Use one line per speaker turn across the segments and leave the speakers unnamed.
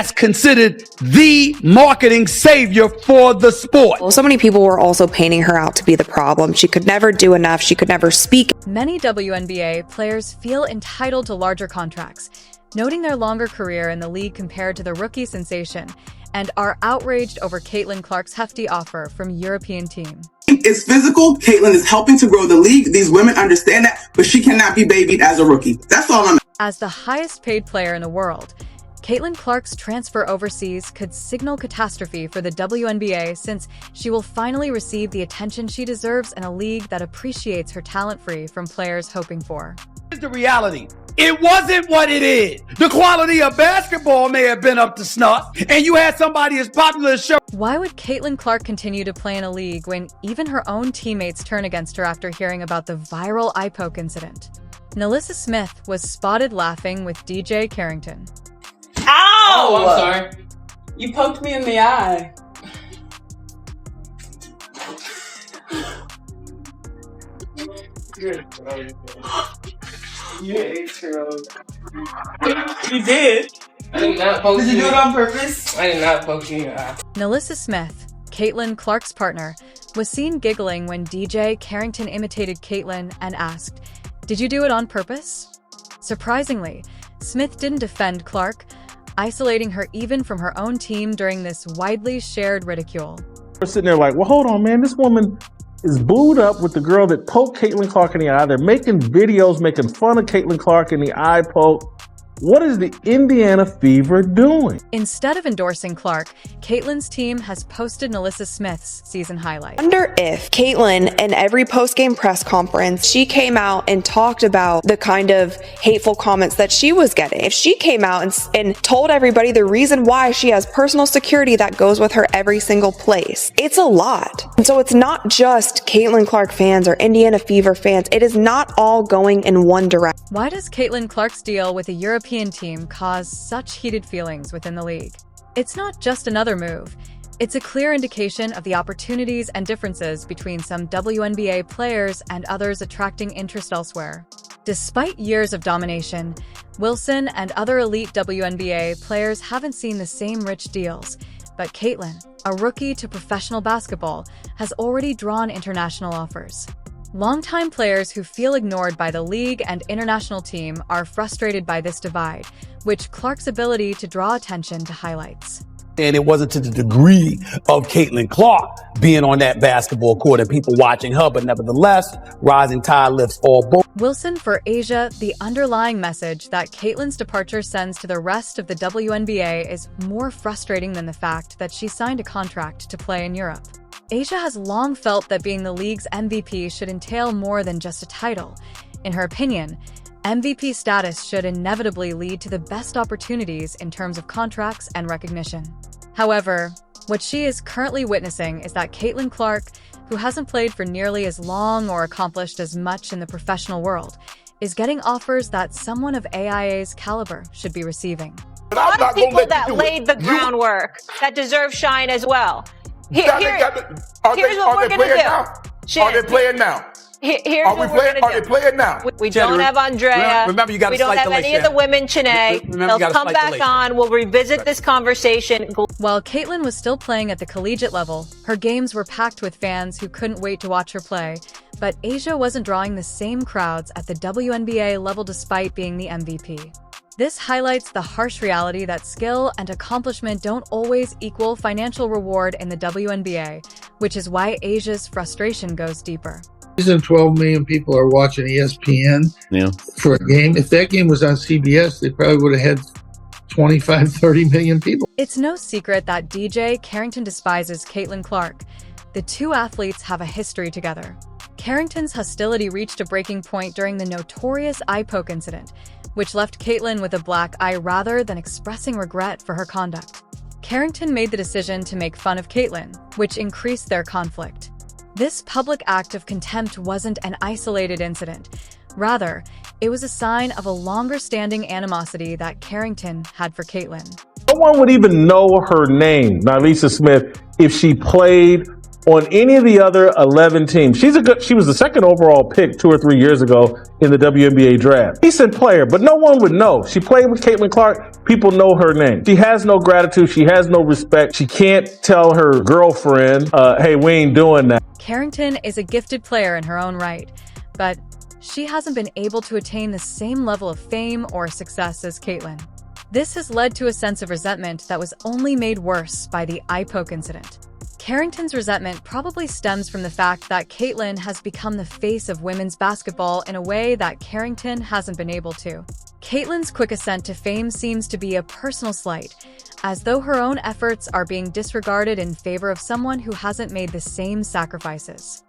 that's considered the marketing savior for the sport.
Well, so many people were also painting her out to be the problem. She could never do enough. She could never speak.
Many WNBA players feel entitled to larger contracts, noting their longer career in the league compared to the rookie sensation, and are outraged over Caitlin Clark's hefty offer from European team.
It's physical. Caitlin is helping to grow the league. These women understand that, but she cannot be babied as a rookie. That's all I'm.
As the highest paid player in the world, Caitlin Clark's transfer overseas could signal catastrophe for the WNBA, since she will finally receive the attention she deserves in a league that appreciates her talent free from players hoping for.
Here's the reality. It wasn't what it is. The quality of basketball may have been up to snuff, and you had somebody as popular as Sher.
Why would Caitlin Clark continue to play in a league when even her own teammates turn against her after hearing about the viral eye poke incident? Nalissa Smith was spotted laughing with DJ Carrington.
Ow!
Oh, I'm sorry.
You poked me in the eye.
You 8-year-old.
You did?
I did not poke you.
Did you do it on purpose?
I did not poke you in your eye.
Nalissa Smith, Caitlin Clark's partner, was seen giggling when DJ Carrington imitated Caitlin and asked, "Did you do it on purpose?" Surprisingly, Smith didn't defend Clark, isolating her even from her own team during this widely shared ridicule.
We're sitting there like, well, hold on, man. This woman is booed up with the girl that poked Caitlin Clark in the eye. They're making videos making fun of Caitlin Clark in the eye poke. What is the Indiana Fever doing?
Instead of endorsing Clark, Caitlin's team has posted Nalissa Smith's season highlight.
I wonder if Caitlin, in every post-game press conference, she came out and talked about the kind of hateful comments that she was getting. If she came out and told everybody the reason why she has personal security that goes with her every single place, it's a lot. And so it's not just Caitlin Clark fans or Indiana Fever fans. It is not all going in one direction.
Why does Caitlin Clark's deal with a European team cause such heated feelings within the league? It's not just another move. It's a clear indication of the opportunities and differences between some WNBA players and others attracting interest elsewhere. Despite years of domination, Wilson and other elite WNBA players haven't seen the same rich deals, but Caitlin, a rookie to professional basketball, has already drawn international offers. Longtime players who feel ignored by the league and international team are frustrated by this divide, which Clark's ability to draw attention to highlights.
And it wasn't to the degree of Caitlin Clark being on that basketball court and people watching her, but nevertheless, rising tide lifts all boats.
Wilson for Asia, the underlying message that Caitlin's departure sends to the rest of the WNBA is more frustrating than the fact that she signed a contract to play in Europe. Asia has long felt that being the league's MVP should entail more than just a title. In her opinion, MVP status should inevitably lead to the best opportunities in terms of contracts and recognition. However, what she is currently witnessing is that Caitlin Clark, who hasn't played for nearly as long or accomplished as much in the professional world, is getting offers that someone of AIA's caliber should be receiving.
A lot of people that laid the groundwork that deserve shine as well. Here's what we're going to do.
Are they playing now?
Here's what we're going to do.
Are they playing now?
We don't have Andrea.
Remember, you got
we don't have any of the women, Chanae. They'll come back on. We'll revisit this conversation.
While Caitlin was still playing at the collegiate level, her games were packed with fans who couldn't wait to watch her play. But Asia wasn't drawing the same crowds at the WNBA level despite being the MVP. This highlights the harsh reality that skill and accomplishment don't always equal financial reward in the WNBA, which is why Asia's frustration goes deeper.
12 million people are watching ESPN for a game. If that game was on CBS, they probably would have had 25, 30 million people.
It's no secret that DJ Carrington despises Caitlin Clark. The two athletes have a history together. Carrington's hostility reached a breaking point during the notorious eye poke incident, which left Caitlin with a black eye rather than expressing regret for her conduct. Carrington made the decision to make fun of Caitlin, which increased their conflict. This public act of contempt wasn't an isolated incident. Rather, it was a sign of a longer-standing animosity that Carrington had for Caitlin.
No one would even know her name, Nalissa Smith, if she played on any of the other 11 teams. She was the second overall pick 2 or 3 years ago in the WNBA draft. Decent player, but no one would know. She played with Caitlin Clark. People know her name. She has no gratitude. She has no respect. She can't tell her girlfriend, hey, we ain't doing that.
Carrington is a gifted player in her own right, but she hasn't been able to attain the same level of fame or success as Caitlin. This has led to a sense of resentment that was only made worse by the eye poke incident. Carrington's resentment probably stems from the fact that Caitlin has become the face of women's basketball in a way that Carrington hasn't been able to. Caitlin's quick ascent to fame seems to be a personal slight, as though her own efforts are being disregarded in favor of someone who hasn't made the same sacrifices.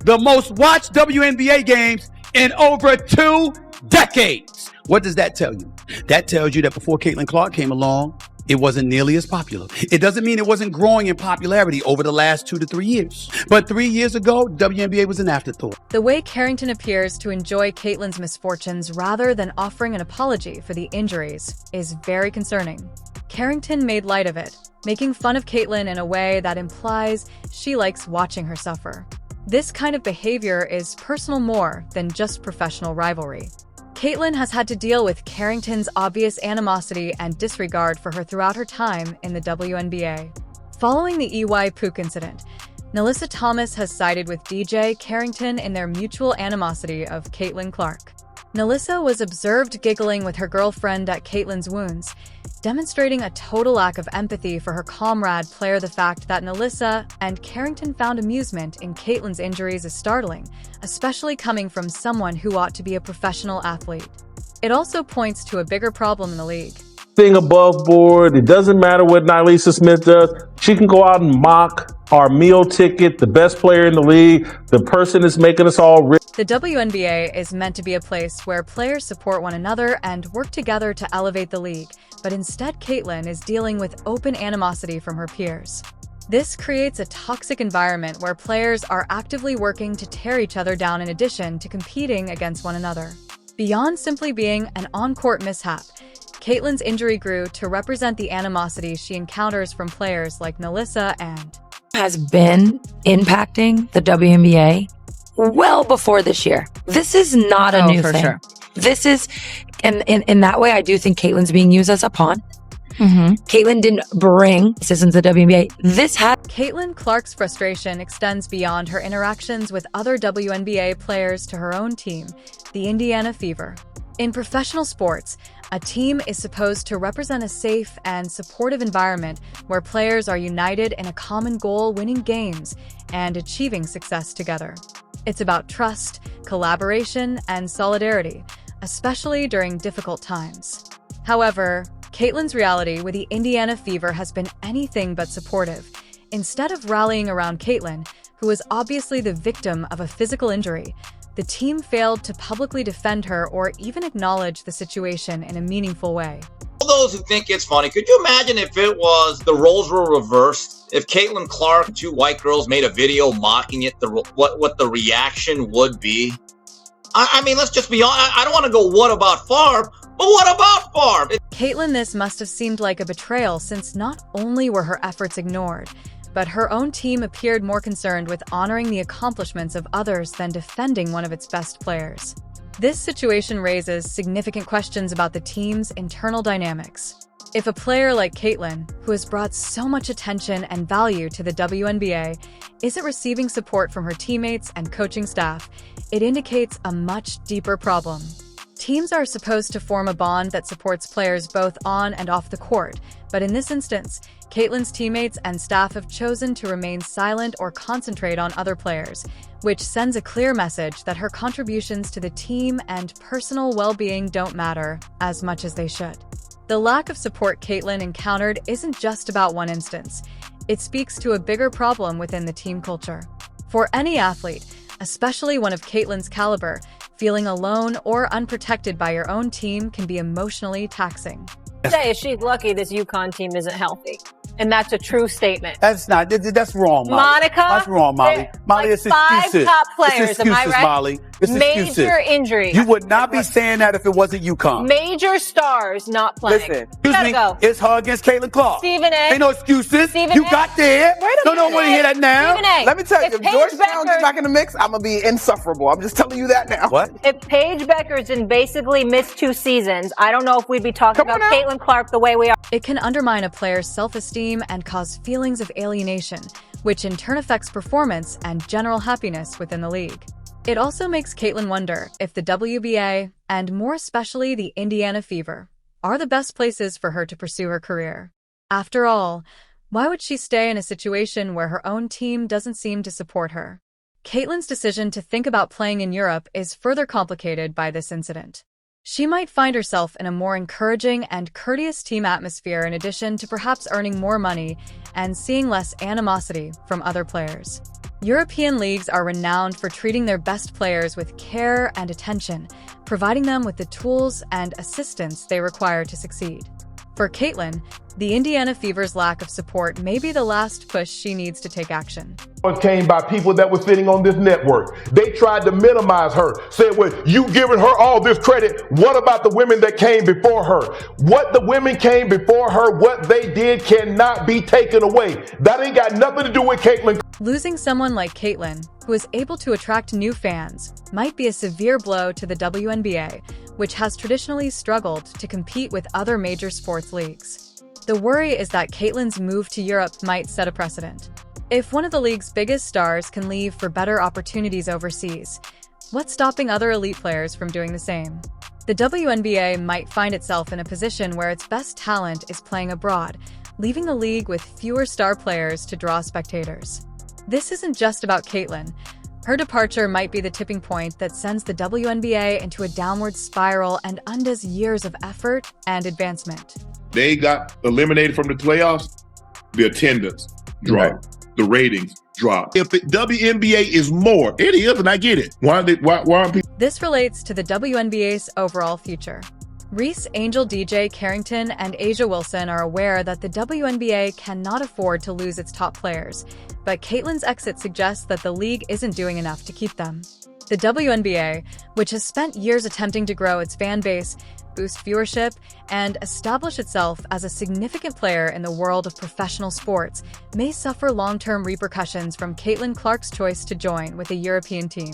The most watched WNBA games in over 2 decades. What does that tell you? That tells you that before Caitlin Clark came along, it wasn't nearly as popular. It doesn't mean it wasn't growing in popularity over the last 2 to 3 years. But 3 years ago, WNBA was an afterthought.
The way Carrington appears to enjoy Caitlin's misfortunes rather than offering an apology for the injuries is very concerning. Carrington made light of it, making fun of Caitlin in a way that implies she likes watching her suffer. This kind of behavior is personal more than just professional rivalry. Caitlin has had to deal with Carrington's obvious animosity and disregard for her throughout her time in the WNBA. Following the EY Pook incident, Nalissa Thomas has sided with DJ Carrington in their mutual animosity of Caitlin Clark. Nalissa was observed giggling with her girlfriend at Caitlin's wounds, demonstrating a total lack of empathy for her comrade player. The fact that Nalissa and Carrington found amusement in Caitlin's injuries is startling, especially coming from someone who ought to be a professional athlete. It also points to a bigger problem in the league.
Thing above board. It doesn't matter what Nylisa Smith does. She can go out and mock our meal ticket, the best player in the league, the person that's making us all rich.
The WNBA is meant to be a place where players support one another and work together to elevate the league, but instead Caitlin is dealing with open animosity from her peers. This creates a toxic environment where players are actively working to tear each other down in addition to competing against one another. Beyond simply being an on-court mishap, Caitlin's injury grew to represent the animosity she encounters from players like Nalissa and
has been impacting the WNBA well before this year. This is not a new thing. Sure. This is, and in that way, I do think Caitlin's being used as a pawn. Caitlin didn't bring citizens to the WNBA.
Caitlin Clark's frustration extends beyond her interactions with other WNBA players to her own team, the Indiana Fever. In professional sports, a team is supposed to represent a safe and supportive environment where players are united in a common goal, winning games and achieving success together. It's about trust, collaboration, and solidarity, especially during difficult times. However, Caitlin's reality with the Indiana Fever has been anything but supportive. Instead of rallying around Caitlin, who was obviously the victim of a physical injury, the team failed to publicly defend her or even acknowledge the situation in a meaningful way.
All those who think it's funny, could you imagine if it was the roles were reversed? If Caitlin Clark and 2 white girls made a video mocking it, what the reaction would be? I mean, let's just be honest. I don't want to go, what about Favre? But what about Favre?
Caitlin, this must have seemed like a betrayal since not only were her efforts ignored, but her own team appeared more concerned with honoring the accomplishments of others than defending one of its best players. This situation raises significant questions about the team's internal dynamics. If a player like Caitlin, who has brought so much attention and value to the WNBA, isn't receiving support from her teammates and coaching staff, it indicates a much deeper problem. Teams are supposed to form a bond that supports players both on and off the court, but in this instance, Caitlin's teammates and staff have chosen to remain silent or concentrate on other players, which sends a clear message that her contributions to the team and personal well-being don't matter as much as they should. The lack of support Caitlin encountered isn't just about one instance. It speaks to a bigger problem within the team culture. For any athlete, especially one of Caitlin's caliber, feeling alone or unprotected by your own team can be emotionally taxing.
Say she's lucky this UConn team isn't healthy. And that's a true statement.
That's wrong, Molly.
Monica?
That's wrong, Molly. Molly,
like
it's excuses.
5 top players,
it's excuses,
am I right?
Molly. It's excuses.
Major injuries.
You would not be saying that if it wasn't UConn.
Major stars not playing.
Listen.
Excuse me.
Go.
It's her against Caitlin Clark.
Stephen A.
Ain't no excuses.
Stephen
You
A.
got there.
Wait a
No, don't
minute.
want to hear that now.
Stephen A.
Let me tell you, if
Paige
Georgetown
Becker-
gets back in the mix, I'm going to be insufferable. I'm just telling you that now.
What?
If Paige Beckerson basically missed 2 seasons, I don't know if we'd be talking
Come
about
on now.
Caitlin Clark the way we are.
It can undermine a player's self-esteem and cause feelings of alienation, which in turn affects performance and general happiness within the league. It also makes Caitlin wonder if the WBA, and more especially the Indiana Fever, are the best places for her to pursue her career. After all, why would she stay in a situation where her own team doesn't seem to support her? Caitlin's decision to think about playing in Europe is further complicated by this incident. She might find herself in a more encouraging and courteous team atmosphere in addition to perhaps earning more money and seeing less animosity from other players. European leagues are renowned for treating their best players with care and attention, providing them with the tools and assistance they require to succeed. For Caitlin, the Indiana Fever's lack of support may be the last push she needs to take action.
It came by people that were sitting on this network. They tried to minimize her, saying, well, you giving her all this credit. What about the women that came before her? What the women came before her, what they did cannot be taken away. That ain't got nothing to do with Caitlin.
Losing someone like Caitlin, who is able to attract new fans, might be a severe blow to the WNBA, which has traditionally struggled to compete with other major sports leagues. The worry is that Caitlin's move to Europe might set a precedent. If one of the league's biggest stars can leave for better opportunities overseas, what's stopping other elite players from doing the same? The WNBA might find itself in a position where its best talent is playing abroad, leaving the league with fewer star players to draw spectators. This isn't just about Caitlin. Her departure might be the tipping point that sends the WNBA into a downward spiral and undoes years of effort and advancement.
They got eliminated from the playoffs. The attendance dropped. The ratings dropped. If the WNBA is more, it is, and I get it. Why aren't people?
This relates to the WNBA's overall future. Reese, Angel DJ, Carrington, and Asia Wilson are aware that the WNBA cannot afford to lose its top players, but Caitlin's exit suggests that the league isn't doing enough to keep them. The WNBA, which has spent years attempting to grow its fan base, boost viewership, and establish itself as a significant player in the world of professional sports, may suffer long-term repercussions from Caitlin Clark's choice to join with a European team.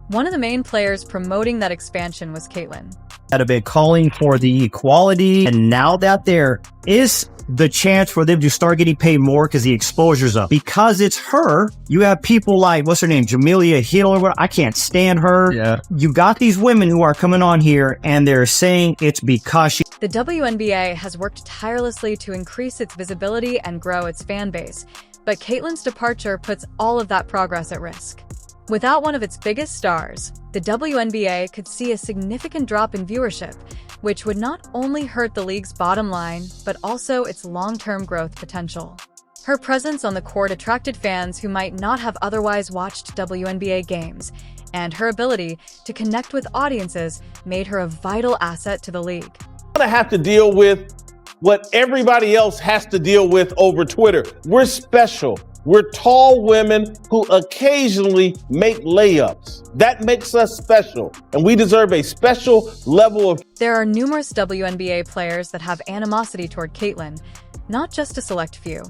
One of the main players promoting that expansion was Caitlin.
Had been calling for the equality, and now that there is the chance for them to start getting paid more because the exposure's up. Because it's her, you have people like, what's her name, Jamelia Hill or what? I can't stand her. Yeah. You got these women who are coming on here and they're saying it's because she...
The WNBA has worked tirelessly to increase its visibility and grow its fan base, but Caitlin's departure puts all of that progress at risk. Without one of its biggest stars, the WNBA could see a significant drop in viewership, which would not only hurt the league's bottom line, but also its long-term growth potential. Her presence on the court attracted fans who might not have otherwise watched WNBA games, and her ability to connect with audiences made her a vital asset to the league.
To have to deal with what everybody else has to deal with over Twitter. We're special. We're tall women who occasionally make layups. That makes us special, and we deserve a special level of...
There are numerous WNBA players that have animosity toward Caitlin, not just a select few.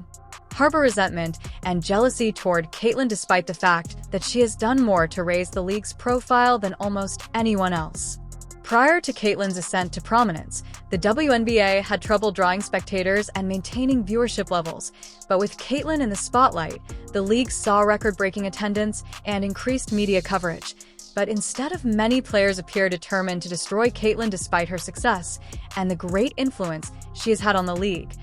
Harbor resentment and jealousy toward Caitlin despite the fact that she has done more to raise the league's profile than almost anyone else. Prior to Caitlin's ascent to prominence, the WNBA had trouble drawing spectators and maintaining viewership levels, but with Caitlin in the spotlight, the league saw record-breaking attendance and increased media coverage. But instead of many players appear determined to destroy Caitlin despite her success and the great influence she has had on the league,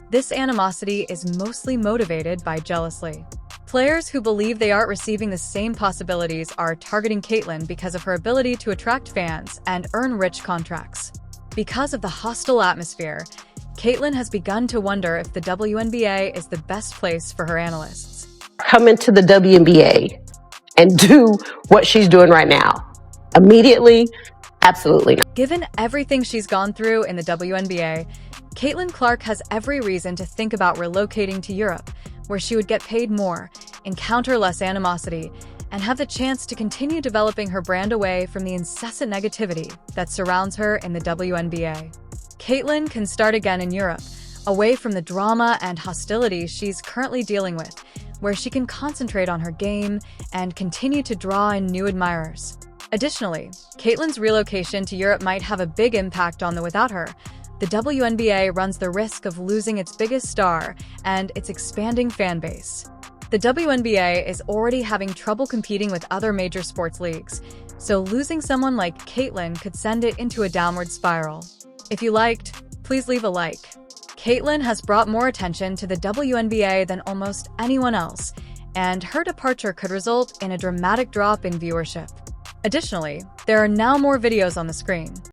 this animosity is mostly motivated by jealousy. Players who believe they aren't receiving the same possibilities are targeting Caitlin because of her ability to attract fans and earn rich contracts. Because of the hostile atmosphere, Caitlin has begun to wonder if the WNBA is the best place for her analysts.
Come into the WNBA and do what she's doing right now. Immediately, absolutely not.
Given everything she's gone through in the WNBA, Caitlin Clark has every reason to think about relocating to Europe, where she would get paid more, encounter less animosity, and have the chance to continue developing her brand away from the incessant negativity that surrounds her in the WNBA. Caitlin can start again in Europe, away from the drama and hostility she's currently dealing with, where she can concentrate on her game and continue to draw in new admirers. Additionally, Caitlin's relocation to Europe might have a big impact on the without her. The WNBA runs the risk of losing its biggest star and its expanding fan base. The WNBA is already having trouble competing with other major sports leagues, so losing someone like Caitlin could send it into a downward spiral. If you liked, please leave a like. Caitlin has brought more attention to the WNBA than almost anyone else, and her departure could result in a dramatic drop in viewership. Additionally, there are now more videos on the screen.